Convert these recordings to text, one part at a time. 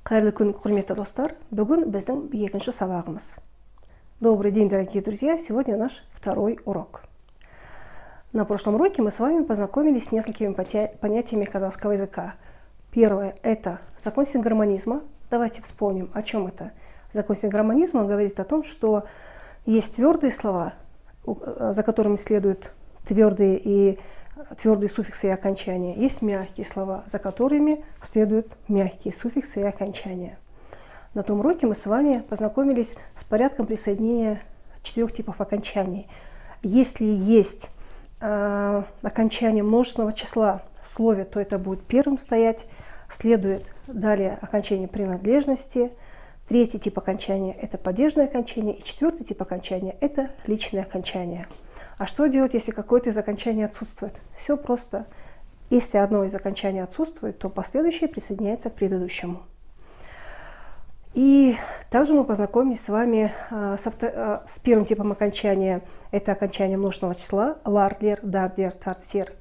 Қайырлы күн, құрметті достар. Бүгін біздің екінші сабағымыз. Добрый день, дорогие друзья. Сегодня наш второй урок. На прошлом уроке мы с вами познакомились с несколькими понятиями казахского языка. Первое – это закон сингармонизма. Давайте вспомним, о чем это. Закон сингармонизма говорит о том, что есть твердые слова, за которыми следуют твердые суффиксы и окончания. Есть мягкие слова, за которыми следуют мягкие суффиксы и окончания. На том уроке мы с вами познакомились с порядком присоединения 4 типов окончаний. Если есть окончание множественного числа в слове, то это будет первым стоять. Следует далее окончание принадлежности. Третий тип окончания – это падежное окончание. И четвертый тип окончания – это личное окончание. А что делать, если какое-то из окончаний отсутствует? Все просто. Если одно из окончаний отсутствует, то последующее присоединяется к предыдущему. И также мы познакомились с вами с первым типом окончания. Это окончание множественного числа. Лардер, дардер, тартер.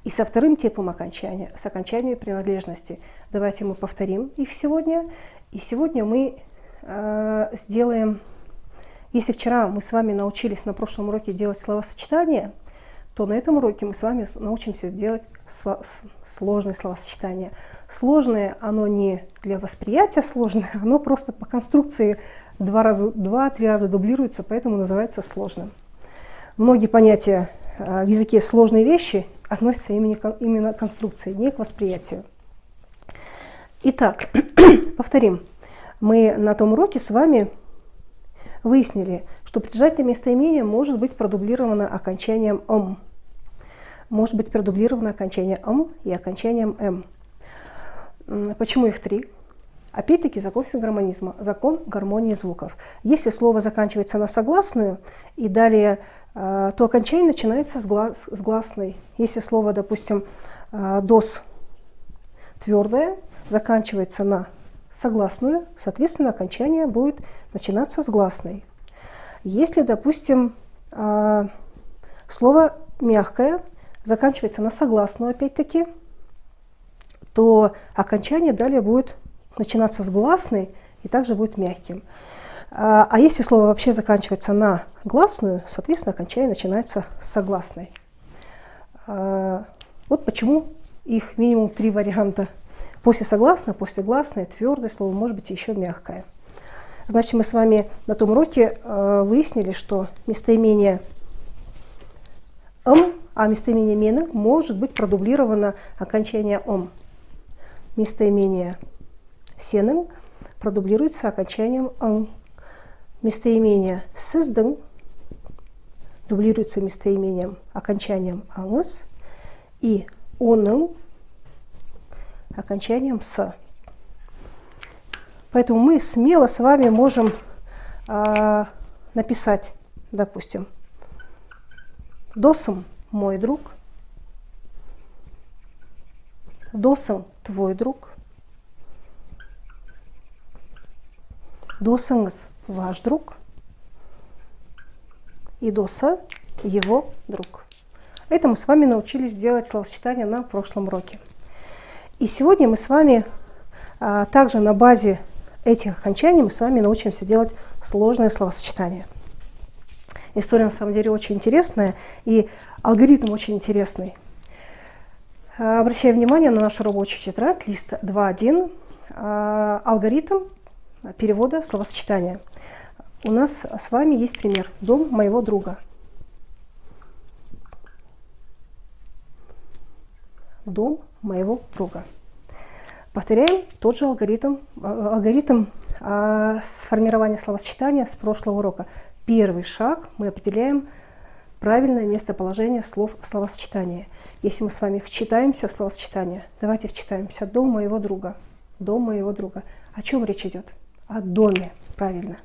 И со вторым типом окончания, с окончаниями принадлежности. Давайте мы повторим их сегодня. И сегодня мы сделаем... Если вчера мы с вами научились на прошлом уроке делать словосочетания, то на этом уроке мы с вами научимся делать сложные словосочетания. Сложное оно не для восприятия сложное, оно просто по конструкции 2-3 раза дублируется, поэтому называется сложным. Многие понятия в языке сложные вещи относятся именно к конструкции, не к восприятию. Итак, повторим. Мы на том уроке с вами выяснили, что притяжательное местоимение может быть продублировано окончанием «м». Может быть продублировано окончание «м» и окончанием «м». Почему их 3? Опять-таки закон сингармонизма, закон гармонии звуков. Если слово заканчивается на согласную и далее, то окончание начинается с гласной. Если слово, допустим, «дос» твердое, заканчивается на согласную, соответственно, окончание будет начинаться с гласной. Если, допустим, слово «мягкое» заканчивается на согласную, опять-таки, то окончание далее будет начинаться с гласной и также будет мягким. А если слово вообще заканчивается на гласную, соответственно, окончание начинается с согласной. Вот почему их минимум 3 варианта. После согласной, после гласной, твердое слово, может быть, еще мягкое. Значит, мы с вами на том уроке выяснили, что местоимение «м», а местоимение «мены» может быть продублировано окончание «ом». Местоимение «сенің» продублируется окончанием «ың». Местоимение «сіздің» дублируется местоимением окончанием «аңыз». И «оның» окончанием «с». Поэтому мы смело с вами можем написать, допустим, «досым мой друг», «досым твой друг», «досыңыз ваш друг» и «доса его друг». Это мы с вами научились делать словосочетания на прошлом уроке. И сегодня мы с вами также на базе этих окончаний мы с вами научимся делать сложные словосочетания. История на самом деле очень интересная и алгоритм очень интересный. Обращаю внимание на нашу рабочую тетрадь, лист 2.1, алгоритм перевода словосочетания. У нас с вами есть пример «Дом моего друга». Дом моего друга. Повторяем тот же алгоритм сформирования словосочетания с прошлого урока. Первый шаг мы определяем правильное местоположение слов в словосочетании. Если мы с вами вчитаемся в словосочетание, давайте вчитаемся. Дом моего друга. Дом моего друга. О чем речь идет? О доме, правильно.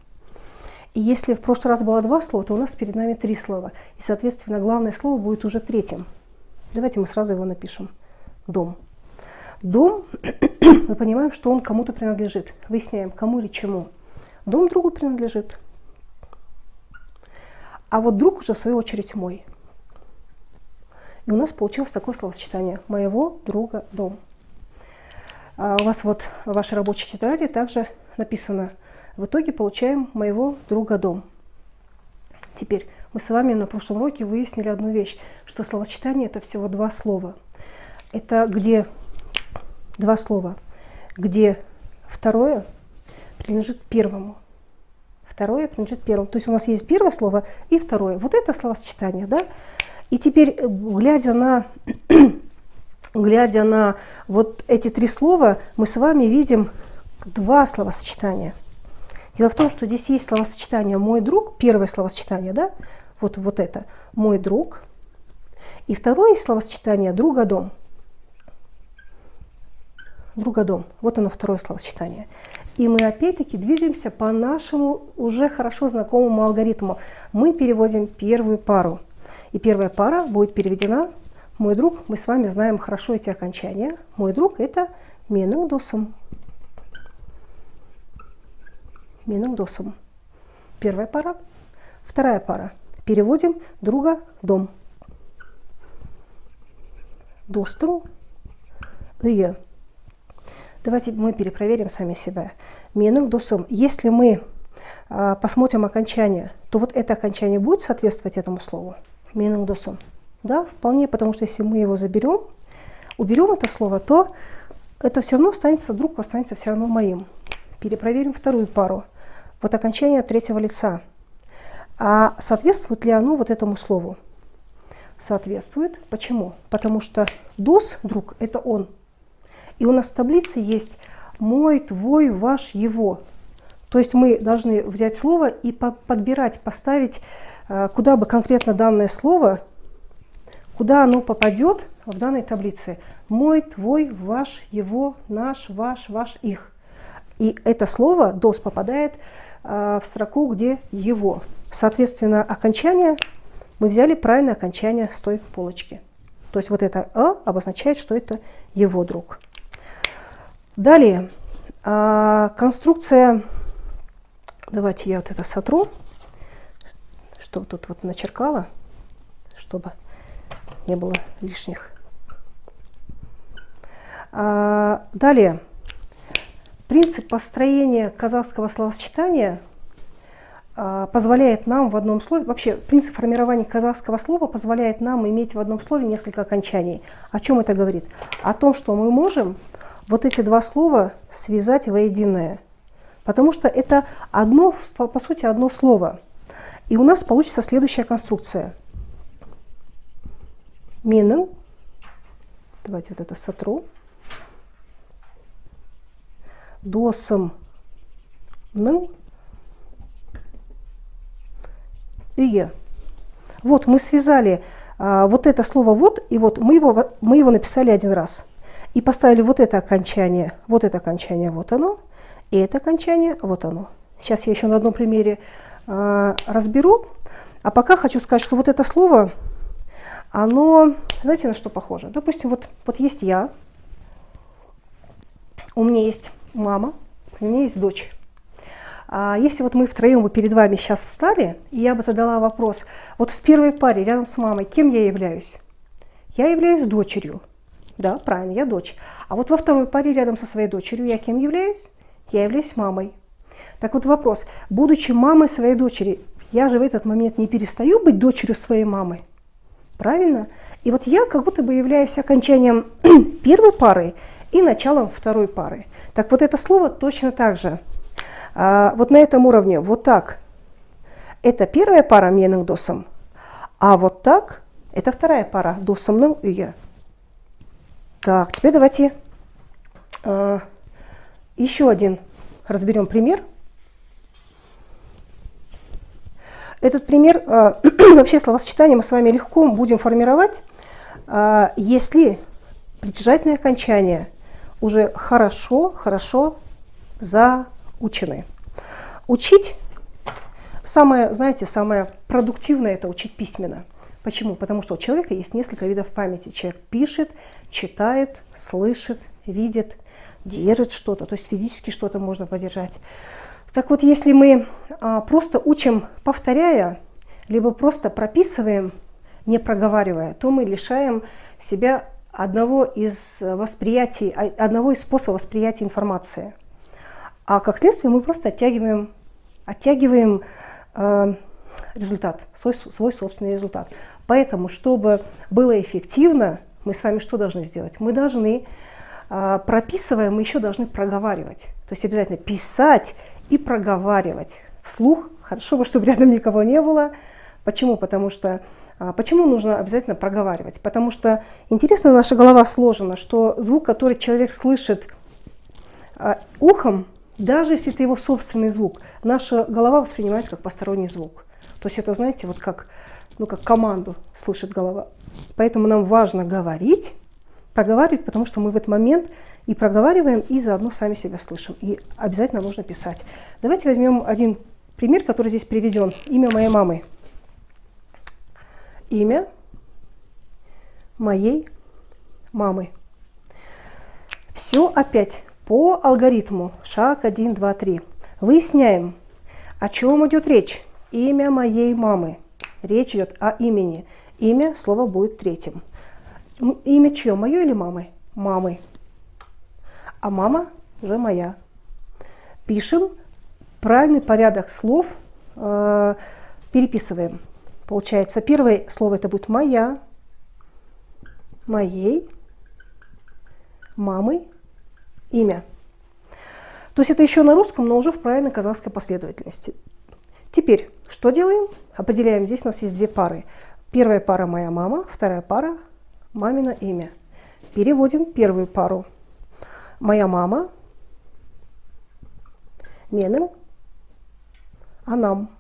И если в прошлый раз было 2 слова, то у нас перед нами 3 слова. И, соответственно, главное слово будет уже 3-м. Давайте мы сразу его напишем. Дом. Дом, мы понимаем, что он кому-то принадлежит. Выясняем, кому или чему. Дом другу принадлежит. А вот друг уже, в свою очередь, мой. И у нас получилось такое словосочетание. Моего друга дом. у вас вот в вашей рабочей тетради также написано: в итоге получаем моего друга дом. Теперь мы с вами на прошлом уроке выяснили одну вещь, что словосочетание это всего два слова. Это где два слова, где второе принадлежит первому. Второе принадлежит первому. То есть у нас есть первое слово и второе. Вот это словосочетание, да? И теперь, глядя на вот эти три слова, мы с вами видим два словосочетания. Дело в том, что здесь есть словосочетание «мой друг», первое словосочетание, да? Вот это «мой друг». И второе словосочетание «друга дом». Друга дом. Вот оно, второе словосочетание. И мы опять-таки двигаемся по нашему уже хорошо знакомому алгоритму. Мы переводим первую пару. И первая пара будет переведена «мой друг». Мы с вами знаем хорошо эти окончания. «Мой друг» — это «менің досым». «Менің досым». Первая пара. Вторая пара. Переводим «друга дом». «Достың үйі». Давайте мы перепроверим сами себя. «Менің досым». Если мы посмотрим окончание, то вот это окончание будет соответствовать этому слову. «Менің досым». Да, вполне, потому что если мы его заберем, уберем это слово, то это все равно останется, друг останется все равно моим. Перепроверим вторую пару. Вот окончание третьего лица. А соответствует ли оно вот этому слову? Соответствует. Почему? Потому что «дос», друг, это он. И у нас в таблице есть «мой», «твой», «ваш», «его». То есть мы должны взять слово и подбирать, поставить, куда бы конкретно данное слово, куда оно попадет в данной таблице. «Мой», «твой», «ваш», «его», «наш», «ваш», «ваш», «их». И это слово «дос» попадает в строку, где «его». Соответственно, окончание, мы взяли правильное окончание с той полочки. То есть вот это «а» обозначает, что это его друг. Далее, конструкция, давайте я вот это сотру, чтобы тут вот начеркала, чтобы не было лишних. Далее, принцип построения казахского словосочетания позволяет нам в одном слове, вообще принцип формирования казахского слова позволяет нам иметь в одном слове несколько окончаний. О чем это говорит? О том, что мы можем вот эти два слова связать воединое. Потому что это одно, по сути, одно слово. И у нас получится следующая конструкция. «Менің», давайте вот это сотру, «досымның үйі». Вот мы связали вот это слово «вот», и вот мы его написали один раз. И поставили вот это окончание, вот оно, и это окончание, вот оно. Сейчас я еще на одном примере разберу. А пока хочу сказать, что вот это слово, оно, знаете, на что похоже? Допустим, вот есть я, у меня есть мама, у меня есть дочь. Если вот мы втроем бы перед вами сейчас встали, и я бы задала вопрос, вот в первой паре рядом с мамой, кем я являюсь? Я являюсь дочерью. Да, правильно, я дочь. А вот во второй паре рядом со своей дочерью я кем являюсь? Я являюсь мамой. Так вот вопрос, будучи мамой своей дочери, я же в этот момент не перестаю быть дочерью своей мамы. Правильно? И вот я как будто бы являюсь окончанием первой пары и началом второй пары. Так вот это слово точно так же. Вот на этом уровне, вот так, это первая пара «менің досым», а вот так, это вторая пара «досымның үйі». Так, теперь давайте еще один разберем пример. Этот пример, вообще словосочетание мы с вами легко будем формировать, если притяжательные окончания уже хорошо заучены. Учить, самое продуктивное – это учить письменно. Почему? Потому что у человека есть несколько видов памяти. Человек пишет, читает, слышит, видит, держит что-то, то есть физически что-то можно подержать. Так вот, если мы просто учим, повторяя, либо просто прописываем, не проговаривая, то мы лишаем себя одного из восприятий, одного из способов восприятия информации. А как следствие мы просто оттягиваем результат, свой собственный результат. Поэтому, чтобы было эффективно, мы с вами что должны сделать? Мы должны, прописывая, мы еще должны проговаривать. То есть обязательно писать и проговаривать вслух. Хорошо бы, чтобы рядом никого не было. Почему? Почему нужно обязательно проговаривать? Потому что, интересно, наша голова сложена, что звук, который человек слышит ухом, даже если это его собственный звук, наша голова воспринимает как посторонний звук. То есть это, знаете, вот как команду слышит голова. Поэтому нам важно говорить, проговаривать, потому что мы в этот момент и проговариваем, и заодно сами себя слышим. И обязательно нужно писать. Давайте возьмем один пример, который здесь приведен. Имя моей мамы. Имя моей мамы. Все опять по алгоритму. Шаг 1, 2, 3. Выясняем, о чем идет речь. Имя моей мамы. Речь идет о имени. Имя, слово будет третьим. Имя чье? Мое или мамы? Мамы. А мама уже моя. Пишем. Правильный порядок слов переписываем. Получается, первое слово это будет моя, моей, мамы, имя. То есть это еще на русском, но уже в правильной казахской последовательности. Теперь, что делаем? Определяем, здесь у нас есть две пары. Первая пара моя мама, вторая пара мамино имя. Переводим первую пару. Моя мама, менің, анам.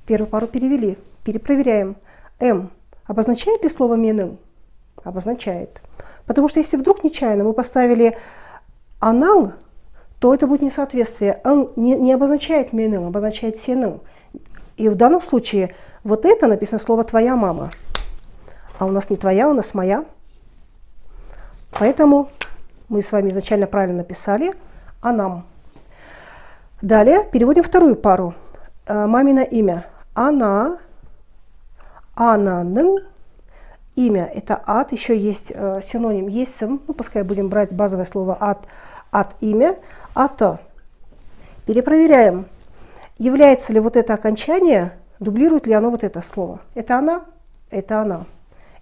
Первую пару перевели. Перепроверяем. М. Обозначает ли слово менің? Обозначает. Потому что если вдруг нечаянно мы поставили анаң, то это будет несоответствие. Ң не обозначает менің, обозначает сенің. И в данном случае вот это написано слово твоя мама. А у нас не твоя, у нас моя. Поэтому мы с вами изначально правильно написали анам. Далее переводим вторую пару. Мамино имя. Она, ананың, имя это ат, еще есть синоним есім, ну пускай будем брать базовое слово от имя, ато. Перепроверяем, является ли вот это окончание, дублирует ли оно вот это слово. Это она, это она.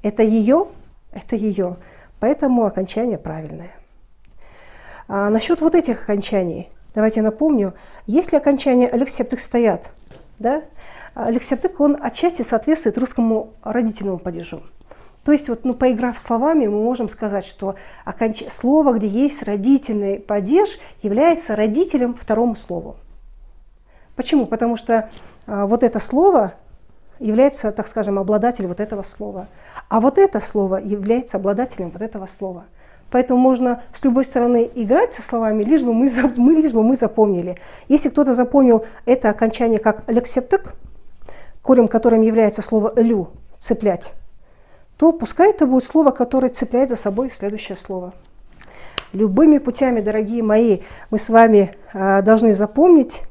Это ее, это ее. Поэтому окончание правильное. Насчет вот этих окончаний, давайте напомню, если окончания лексептык стоят, да, лексептык, он отчасти соответствует русскому родительному падежу. То есть, вот, поиграв словами, мы можем сказать, что слово, где есть родительный падеж, является родителем второму слову. Почему? Потому что вот это слово является, так скажем, обладателем вот этого слова. А вот это слово является обладателем вот этого слова. Поэтому можно с любой стороны играть со словами, лишь бы мы запомнили. Если кто-то запомнил это окончание как лексептык, корнем которым является слово лю, цеплять, то пускай это будет слово, которое цепляет за собой следующее слово. Любыми путями, дорогие мои, мы с вами должны запомнить,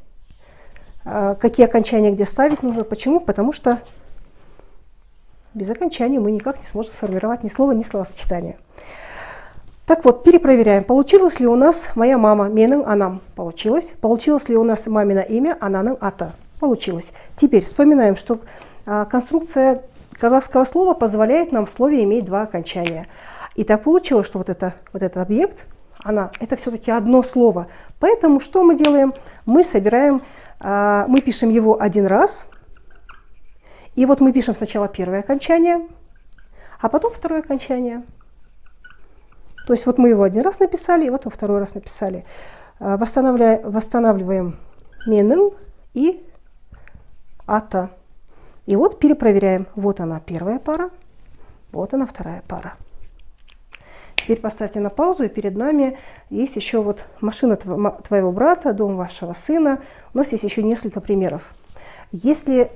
какие окончания где ставить нужно. Почему? Потому что без окончания мы никак не сможем сформировать ни слова, ни словосочетания. Так вот, перепроверяем, получилось ли у нас моя мама, менің анам, получилось. Получилось ли у нас мамино имя, ананың аты, получилось. Теперь вспоминаем, что конструкция казахского слова позволяет нам в слове иметь два окончания. И так получилось, что вот этот объект, она, это все-таки одно слово. Поэтому что мы делаем? Мы собираем, мы пишем его один раз. И вот мы пишем сначала первое окончание, а потом второе окончание. То есть вот мы его один раз написали, и вот мы второй раз написали. Восстанавливаем менің и ата. И вот перепроверяем. Вот она первая пара, вот она вторая пара. Теперь поставьте на паузу, и перед нами есть еще вот машина твоего брата, дом вашего сына. У нас есть еще несколько примеров. Если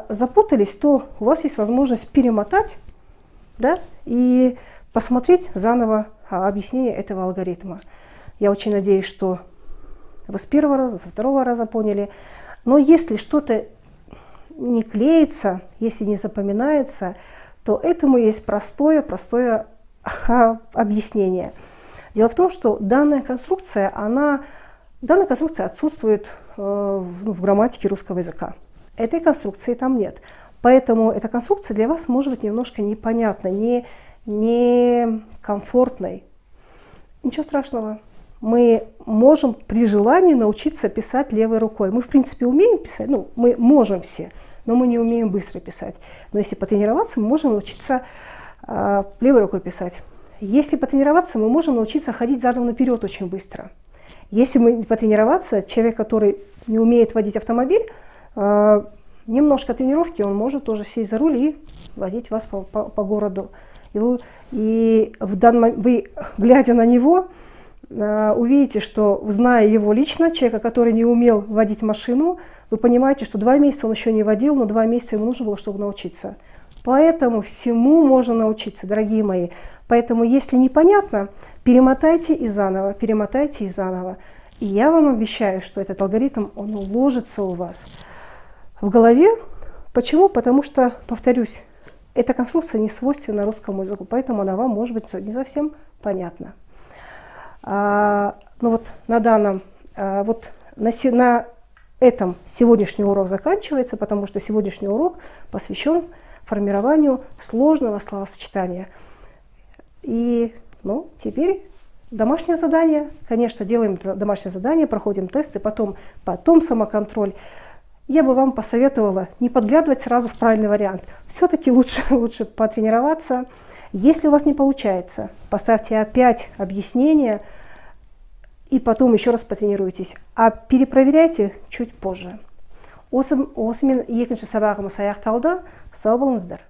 запутались, то у вас есть возможность перемотать, да, и посмотреть заново объяснение этого алгоритма. Я очень надеюсь, что вы с первого раза, со второго раза поняли. Но если что-то не клеится, если не запоминается, то этому есть простое объяснение. Дело в том, что данная конструкция отсутствует в грамматике русского языка. Этой конструкции там нет. Поэтому эта конструкция для вас может быть немножко непонятной, некомфортной. Ничего страшного. Мы можем при желании научиться писать левой рукой. Мы, в принципе, умеем писать, мы можем все, но мы не умеем быстро писать. Но если потренироваться, мы можем научиться левой рукой писать. Если потренироваться, мы можем научиться ходить задом наперед очень быстро. Если мы потренироваться, человек, который не умеет водить автомобиль, немножко тренировки, он может тоже сесть за руль и возить вас по городу. И вы, глядя на него, увидите, что, зная его лично, человека, который не умел водить машину, вы понимаете, что 2 месяца он еще не водил, но 2 месяца ему нужно было, чтобы научиться. Поэтому всему можно научиться, дорогие мои. Поэтому, если непонятно, перемотайте и заново, перемотайте и заново. И я вам обещаю, что этот алгоритм, он уложится у вас в голове. Почему? Потому что, повторюсь, эта конструкция не свойственна русскому языку, поэтому она вам может быть не совсем понятна. На этом сегодняшний урок заканчивается, потому что сегодняшний урок посвящен формированию сложного словосочетания. И теперь домашнее задание. Конечно, делаем домашнее задание, проходим тесты, потом самоконтроль. Я бы вам посоветовала не подглядывать сразу в правильный вариант. Все-таки лучше потренироваться. Если у вас не получается, поставьте опять объяснение и потом еще раз потренируйтесь. А перепроверяйте чуть позже. Осымен екінші сабағымыз аяқталды. Сау болыңыздар.